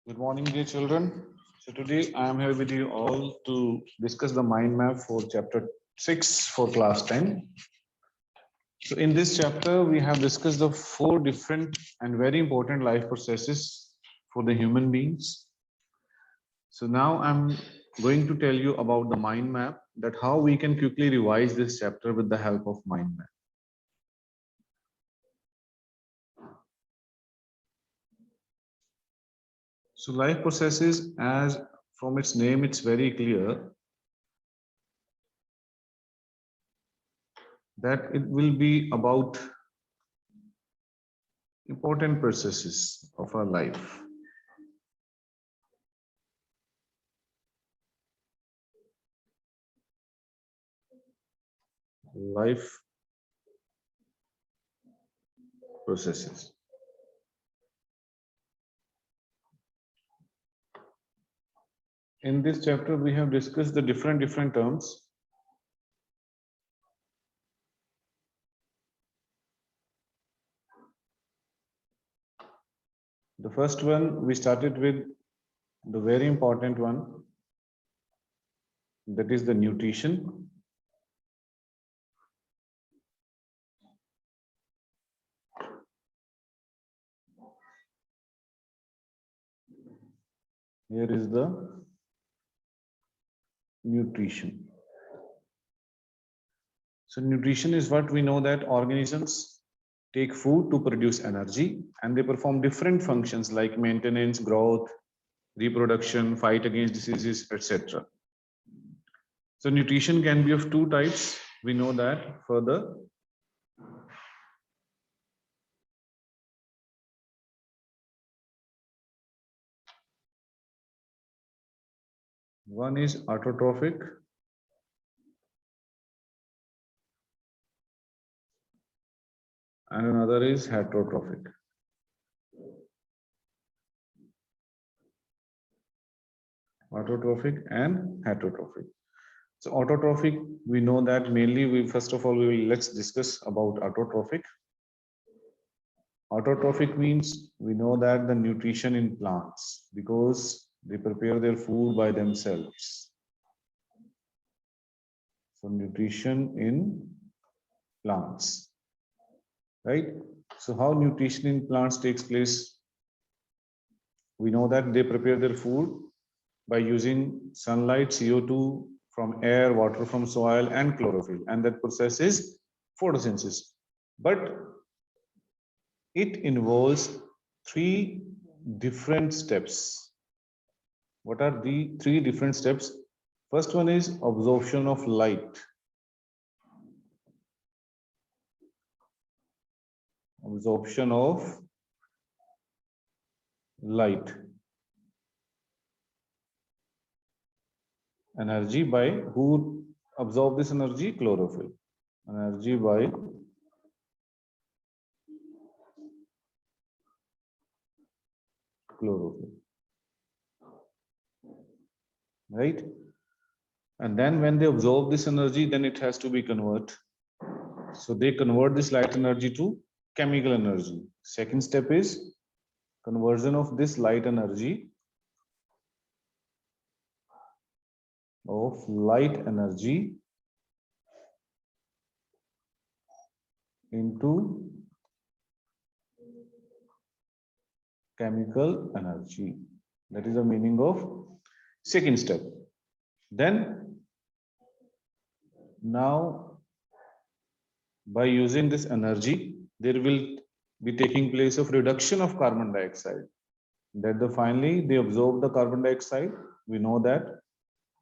Good morning, dear children. So today I am here with you all to discuss the mind map for chapter 6 for class 10. So in this chapter, we have discussed the 4 different and very important life processes for the human beings. So now I'm going to tell you about the mind map, that how we can quickly revise this chapter with the help of mind map. So life processes, as from its name, it's very clear that it will be about important processes of our life. Life processes. In this chapter, we have discussed the different terms. The first one, we started with the very important one, that is the nutrition. Here is the nutrition. So nutrition is what we know, that organisms take food to produce energy, and they perform different functions like maintenance, growth, reproduction, fight against diseases, etc. So nutrition can be of 2 types. We know that further. One is autotrophic and another is heterotrophic. Autotrophic and heterotrophic. So autotrophic, we know that mainly let's discuss about autotrophic. Autotrophic means we know that the nutrition in plants, because they prepare their food by themselves. So nutrition in plants, right? So how nutrition in plants takes place? We know that they prepare their food by using sunlight, CO2 from air, water from soil, and chlorophyll, and that process is photosynthesis. But it involves 3 different steps. What are the 3 different steps? First one is absorption of light. Absorption of light. Energy by who absorb this energy? Chlorophyll. Energy by chlorophyll. Right? And then when they absorb this energy, then it has to be converted. So they convert this light energy to chemical energy. Second step is conversion of this light energy into chemical energy. That is the meaning of second step. Then now by using this energy, there will be taking place of reduction of carbon dioxide. That finally they absorb the carbon dioxide. We know that.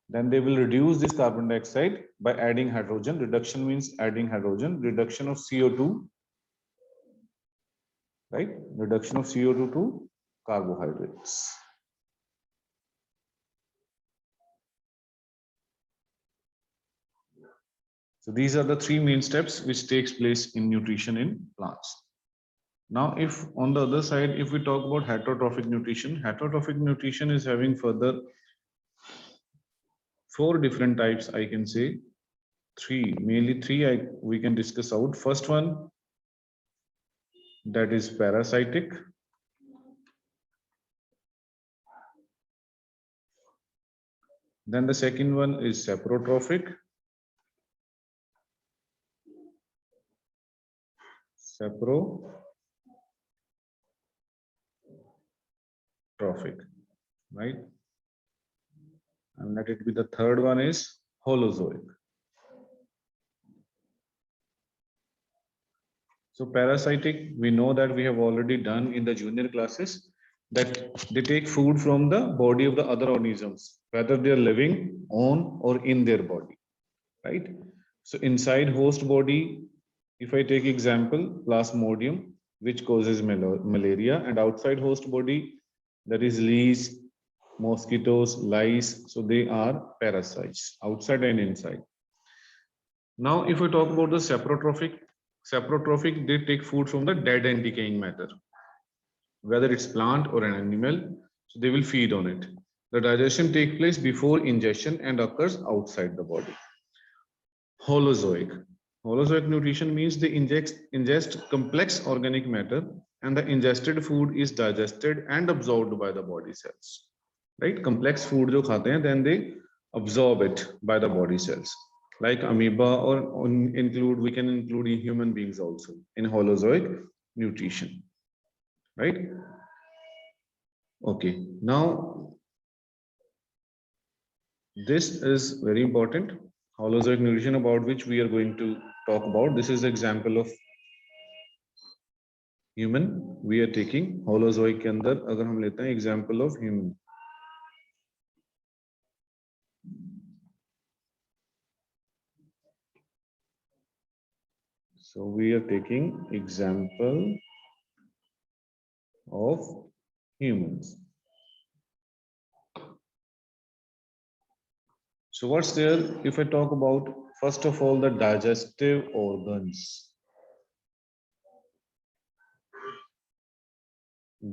Then they will reduce this carbon dioxide by adding hydrogen. Reduction means adding hydrogen. Reduction of CO2, right? Reduction of CO2 to carbohydrates. So these are the 3 main steps which takes place in nutrition in plants. Now, if on the other side, if we talk about heterotrophic nutrition is having further 4 different types, I can say. 3, mainly 3 we can discuss out. First one, that is parasitic. Then the second one is saprotrophic. Saprotrophic, right? And let it be the third one is holozoic. So parasitic, we know that we have already done in the junior classes that they take food from the body of the other organisms, whether they are living on or in their body, right? So inside host body, if I take example, Plasmodium, which causes malaria, and outside host body, that is leaves, mosquitoes, lice, so they are parasites, outside and inside. Now, if we talk about the saprotrophic, they take food from the dead and decaying matter, whether it's plant or an animal, so they will feed on it. The digestion takes place before ingestion and occurs outside the body. Holozoic. Holozoic nutrition means they ingest complex organic matter and the ingested food is digested and absorbed by the body cells. Right? Complex food jo khate hain, then they absorb it by the body cells. Like amoeba or we can include human beings also in holozoic nutrition. Right? Okay. Now, this is very important. Holozoic nutrition about which we are going to talk about. This is the example of human. We are taking holozoic के अंदर अगर हम लेते हैं example of human. So we are taking example of humans. So what's there? If I talk about first of all the digestive organs.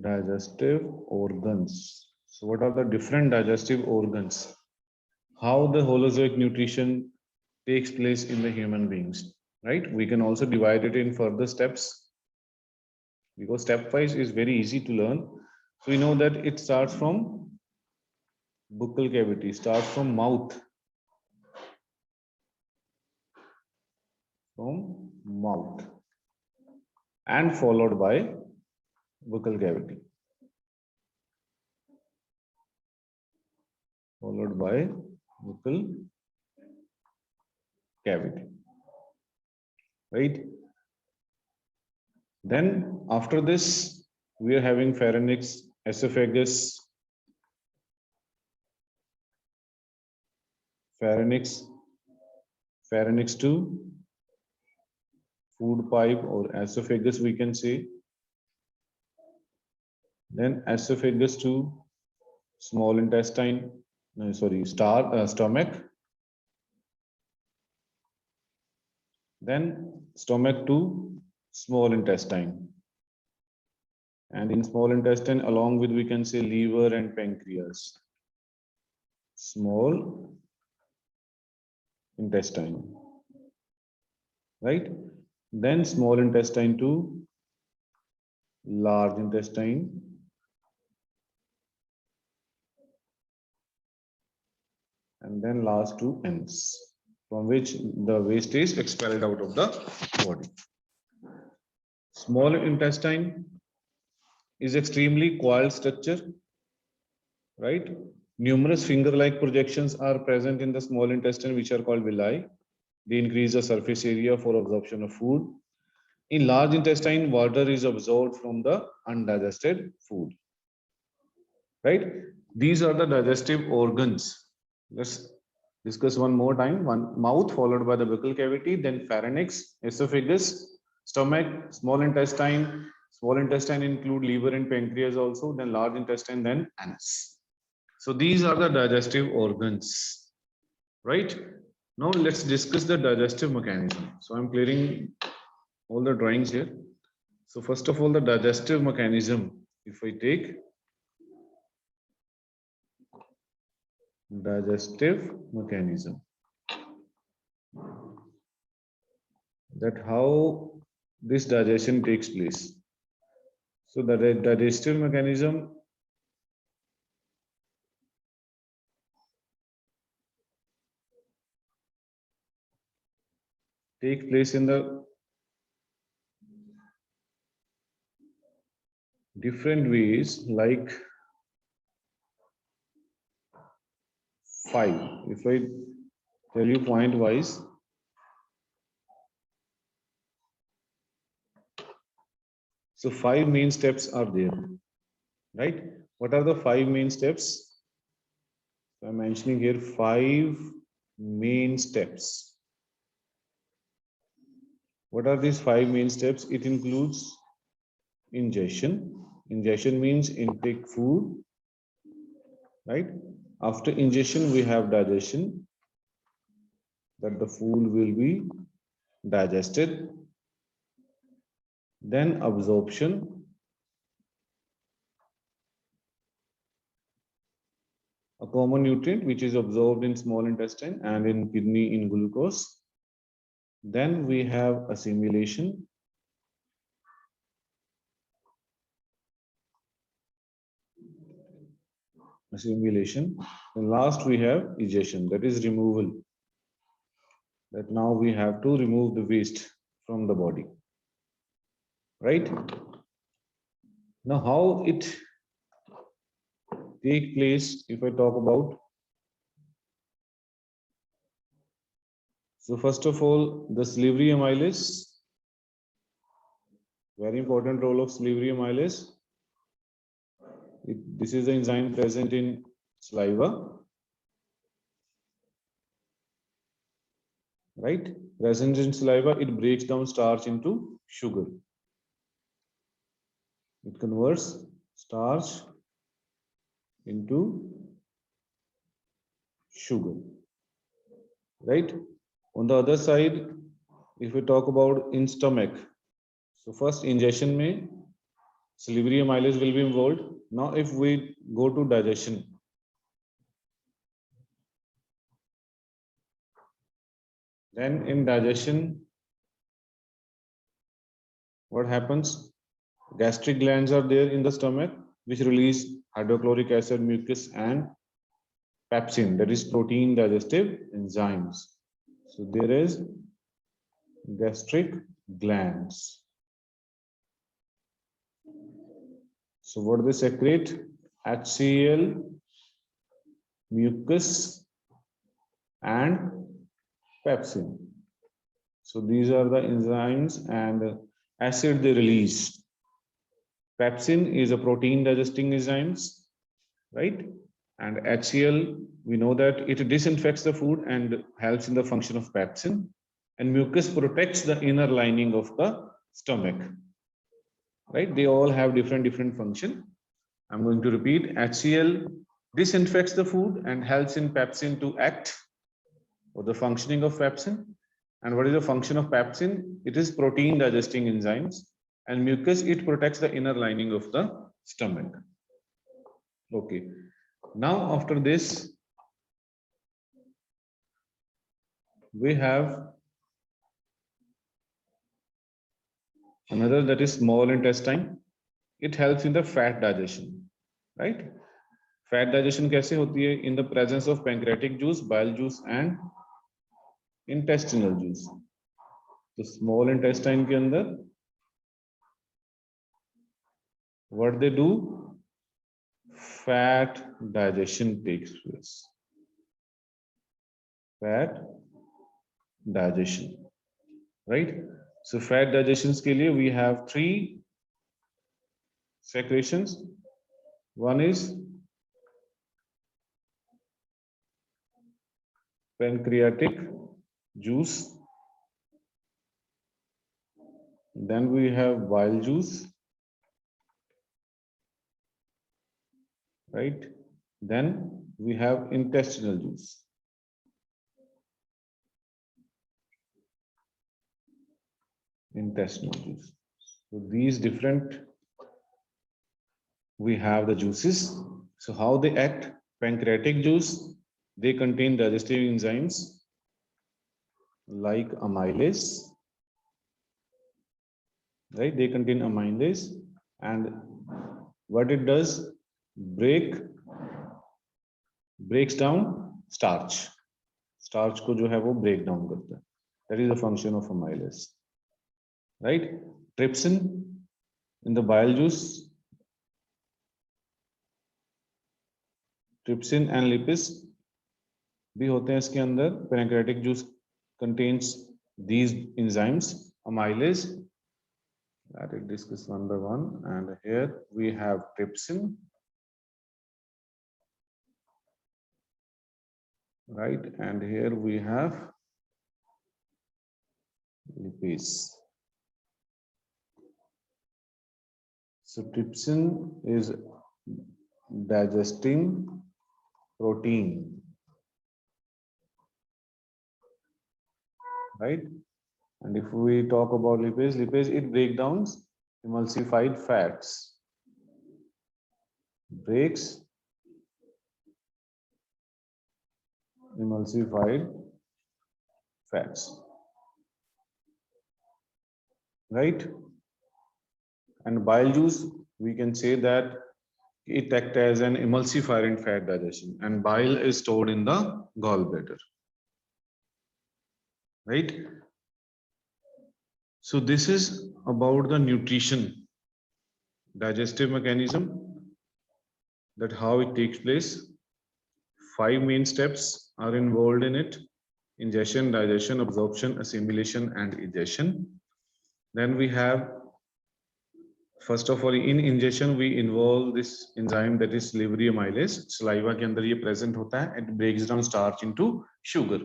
Digestive organs. So what are the different digestive organs? How the holozoic nutrition takes place in the human beings, right? We can also divide it in further steps because stepwise is very easy to learn. So we know that it starts from buccal cavity, starts from mouth. From mouth and followed by buccal cavity. Followed by buccal cavity. Right? Then after this, we are having pharynx, esophagus, pharynx 2, food pipe or esophagus we can say. Then esophagus 2, small intestine, stomach. Then stomach 2, small intestine. And in small intestine, along with we can say liver and pancreas. Small intestine. Right? Then small intestine 2, large intestine. And then last 2 ends, from which the waste is expelled out of the body. Small intestine is extremely coiled structure, right? Numerous finger-like projections are present in the small intestine, which are called villi. They increase the surface area for absorption of food. In large intestine, water is absorbed from the undigested food, right? These are the digestive organs. Let's discuss one more time. One mouth followed by the buccal cavity, then pharynx, esophagus, stomach, small intestine. Small intestine include liver and pancreas also, then large intestine, then anus. So these are the digestive organs, right? Now let's discuss the digestive mechanism. So I'm clearing all the drawings here. So first of all, the digestive mechanism, if I take digestive mechanism, that how this digestion takes place. So the digestive mechanism take place in the different ways, like 5. If I tell you point wise, so 5 main steps are there, right? What are the 5 main steps? So I'm mentioning here 5 main steps. What are these 5 main steps? It includes ingestion. Ingestion means intake food, right? After ingestion, we have digestion, that the food will be digested. Then absorption, a common nutrient which is absorbed in small intestine and in kidney in glucose. Then we have assimilation. And last we have egestion, that is removal. That now we have to remove the waste from the body, right? Now how it take place, if I talk about, so first of all, the salivary amylase, very important role of salivary amylase. This is the enzyme present in saliva, right? Present in saliva, it breaks down starch into sugar. It converts starch into sugar, right? On the other side, if we talk about in stomach, so first ingestion may salivary amylase will be involved. Now if we go to digestion, then in digestion, what happens? Gastric glands are there in the stomach, which release hydrochloric acid, mucus, and pepsin, that is protein digestive enzymes. So there is gastric glands. So what do they secrete? HCl, mucus, and pepsin. So these are the enzymes and acid they release. Pepsin is a protein digesting enzymes, right? And HCl, we know that it disinfects the food and helps in the function of pepsin. And mucus protects the inner lining of the stomach, right? They all have different function. I'm going to repeat. HCl disinfects the food and helps in pepsin to act, or the functioning of pepsin. And what is the function of pepsin? It is protein digesting enzymes. And mucus, it protects the inner lining of the stomach. Okay. Now after this, we have another, that is small intestine. It helps in the fat digestion, right? Fat digestion कैसे होती है? In the presence of pancreatic juice, bile juice, and intestinal juice. तो small intestine के अंदर what they do? Fat digestion takes place. Fat digestion, right? So fat digestions के लिए we have 3 secretions. One is pancreatic juice. Then we have bile juice, right? Then we have intestinal juice. Intestinal juice. So these different, we have the juices. So how they act? Pancreatic juice, they contain digestive enzymes like amylase, right? They contain amylase, and what it does, breaks down starch. Starch को जो है वो break down करता है. That is the function of amylase, right? Trypsin in the bile juice, trypsin and lipase भी होते हैं इसके अंदर. Pancreatic juice contains these enzymes, amylase. Let us discuss one by one. And here we have trypsin, right? And here we have lipase. So trypsin is digesting protein, right? And if we talk about lipase, it breaks down emulsified fats, breaks emulsified fats, right? And bile juice, we can say that it acts as an emulsifier in fat digestion, and bile is stored in the gallbladder, right? So this is about the nutrition, digestive mechanism, that how it takes place. 5 main steps are involved in it: ingestion, digestion, absorption, assimilation, and egestion. Then we have, first of all, in ingestion we involve this enzyme, that is salivary amylase. Saliva के अंदर ये present होता है. It breaks down starch into sugar.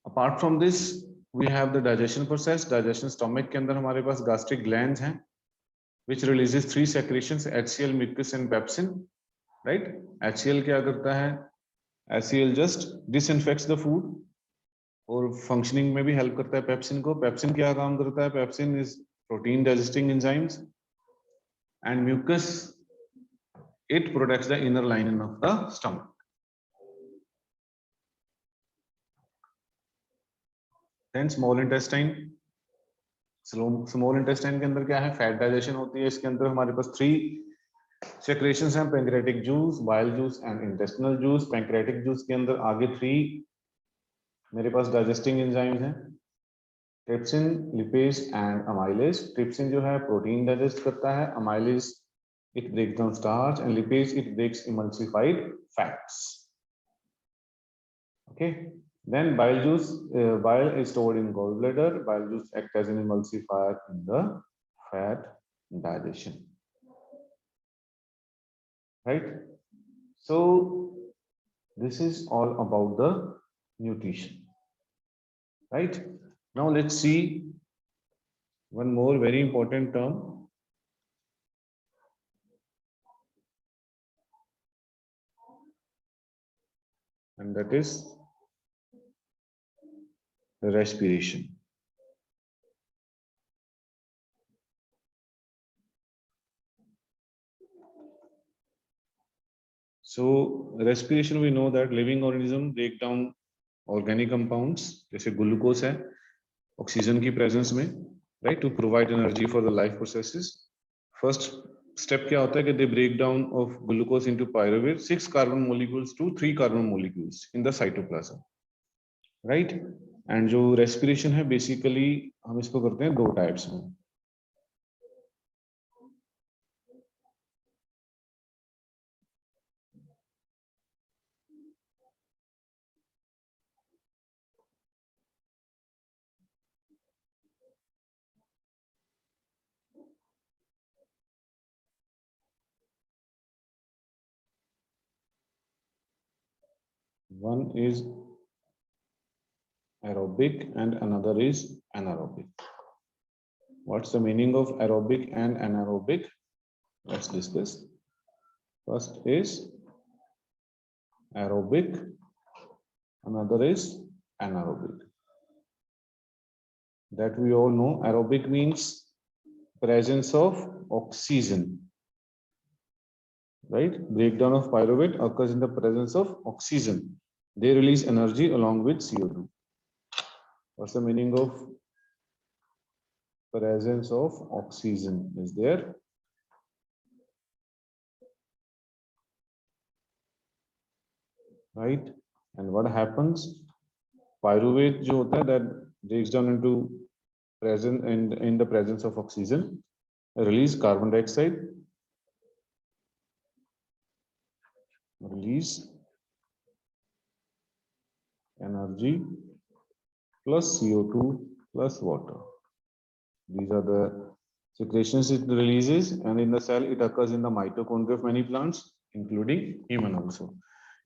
Apart from this, we have the digestion process. Digestion, stomach के अंदर हमारे पास gastric glands हैं, which releases 3 secretions: HCl, mucus, and pepsin. Right? HCl क्या करता है? HCl just disinfects the food, और functioning में भी help करता है pepsin को. Pepsin क्या काम करता है? Pepsin is protein digesting enzymes. And mucus, it protects the inner lining of the stomach. Then small intestine. Small intestine के अंदर क्या है? Fat digestion होती है. इसके अंदर हमारे पास 3 secretions हैं: pancreatic juice, bile juice, and intestinal juice. Pancreatic juice के अंदर आगे 3 मेरे पास digesting enzymes हैं: trypsin, lipase, and amylase. Trypsin जो है protein digest करता है. Amylase, it breaks down starch, and lipase, it breaks emulsified fats. Okay. Then bile juice, bile is stored in gallbladder. Bile juice acts as an emulsifier in the fat digestion. Right? So this is all about the nutrition. Right? Now let's see one more very important term. And that is the respiration. So respiration, we know that living organism break down organic compounds, जैसे glucose है oxygen की presence में, right, to provide energy for the life processes. First step क्या होता है कि they break down of glucose into pyruvate, 6 carbon molecules to 3 carbon molecules in the cytoplasm, right? And जो respiration है basically हम इसको करते हैं 2 types में. One is aerobic and another is anaerobic. What's the meaning of aerobic and anaerobic? Let's discuss. First is aerobic, another is anaerobic. That we all know. Aerobic means presence of oxygen, right? Breakdown of pyruvate occurs in the presence of oxygen. They release energy along with CO2. What's the meaning of presence of oxygen? Is there? Right? And what happens? Pyruvate जो होता है, that breaks down into in the presence of oxygen, release carbon dioxide, release energy plus CO2 plus water. These are the secretions it releases, and in the cell it occurs in the mitochondria of many plants, including human also.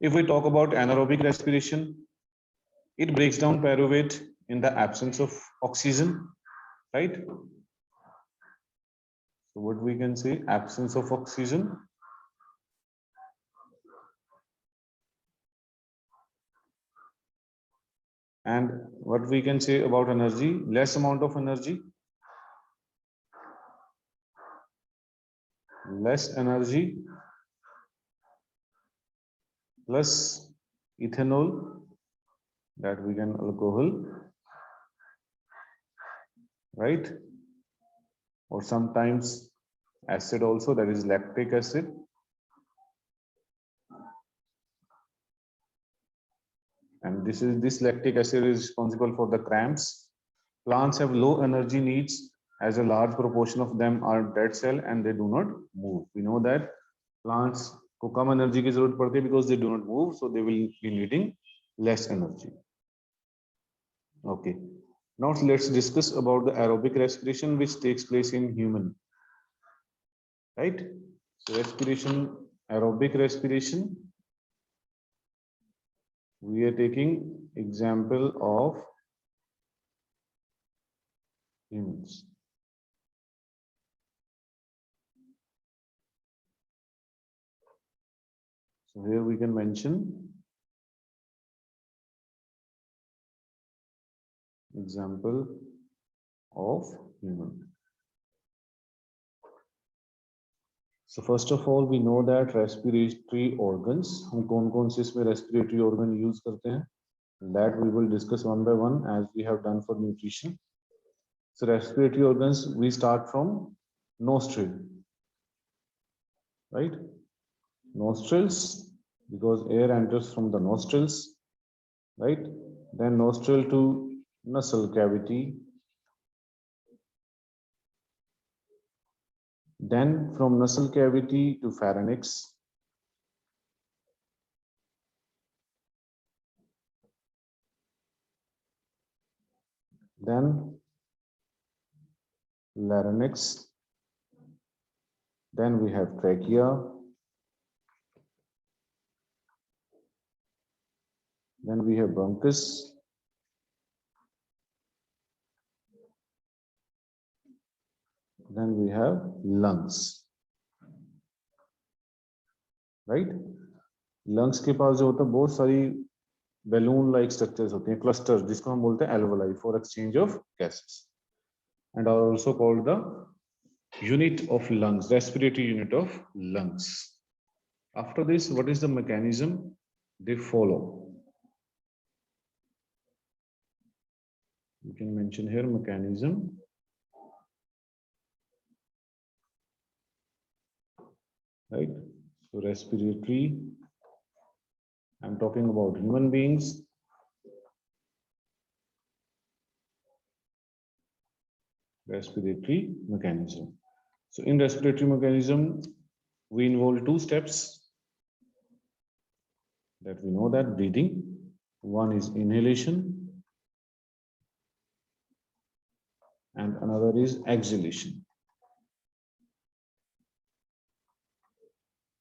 If we talk about anaerobic respiration, it breaks down pyruvate in the absence of oxygen, right? So what we can say, absence of oxygen. And what we can say about energy, less amount of energy, less energy plus ethanol, that we can alcohol, right? Or sometimes acid also, that is lactic acid. And this lactic acid is responsible for the cramps. Plants have low energy needs, as a large proportion of them are dead cell and they do not move. We know that plants को कम energy की जरूरत पड़ती है because they do not move, so they will be needing less energy. Okay. Now let's discuss about the aerobic respiration which takes place in human. Right? So respiration, aerobic respiration. We are taking example of humans. So here we can mention example of human. So first of all, we know that respiratory organs, हम कौन-कौन से इसमें respiratory organ use करते हैं, that we will discuss one by one as we have done for nutrition. So respiratory organs, we start from nostril, right? Nostrils, because air enters from the nostrils, right? Then nostril to nasal cavity. Then from nasal cavity to pharynx. Then larynx. Then we have trachea. Then we have bronchus. Then we have lungs. Right? Lungs के पास जो होता है बहुत सारी balloon like structures होती हैं, clusters, जिसको हम बोलते हैं alveoli for exchange of gases, and are also called the unit of lungs, respiratory unit of lungs. After this, what is the mechanism they follow? You can mention here mechanism. Right? So respiratory, I'm talking about human beings. Respiratory mechanism. So in respiratory mechanism, we involve two steps that we know, that breathing. One is inhalation and another is exhalation.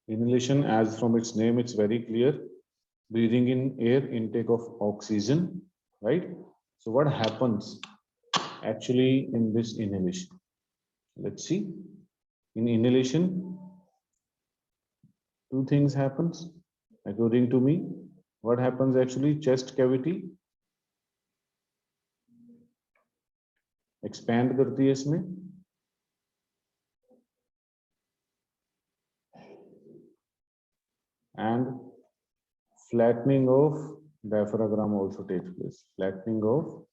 Inhalation, as from its name, it's very clear. Breathing in air, intake of oxygen, right? So what happens actually in this inhalation? Let's see. In inhalation, two things happens according to me. What happens actually? Chest cavity expand करती है इसमें, and flattening of diaphragm also takes place. Flattening of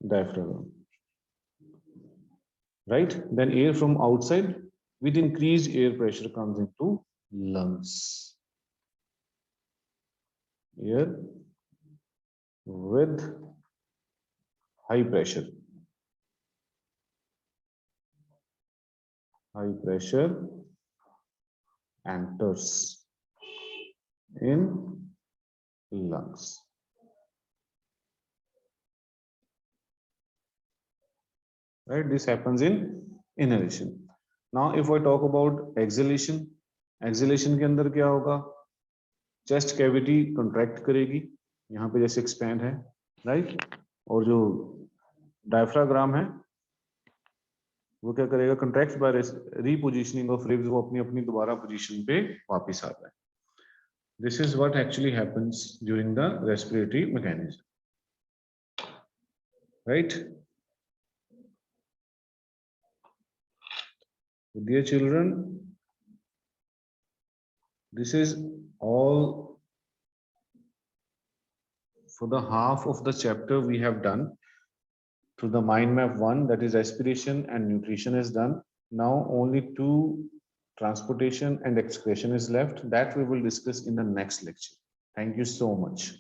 diaphragm. Right? Then air from outside with increased air pressure comes into lungs. air with high pressure. High pressure enters in lungs. Right, this happens in inhalation. Now, if I talk about exhalation, exhalation के अंदर क्या होगा? Chest cavity contract करेगी, यहाँ पे जैसे expand है, right? और जो डायफ्राग्राम है वो क्या करेगा? Contract by repositioning of ribs, वो अपनी अपनी दोबारा पोजीशन पे वापस आता है. This is what actually happens during the respiratory mechanism, right? Dear children, this is all for the half of the chapter we have done through the mind map 1, that is respiration and nutrition is done. Now only 2, transportation and excretion is left, that we will discuss in the next lecture. Thank you so much.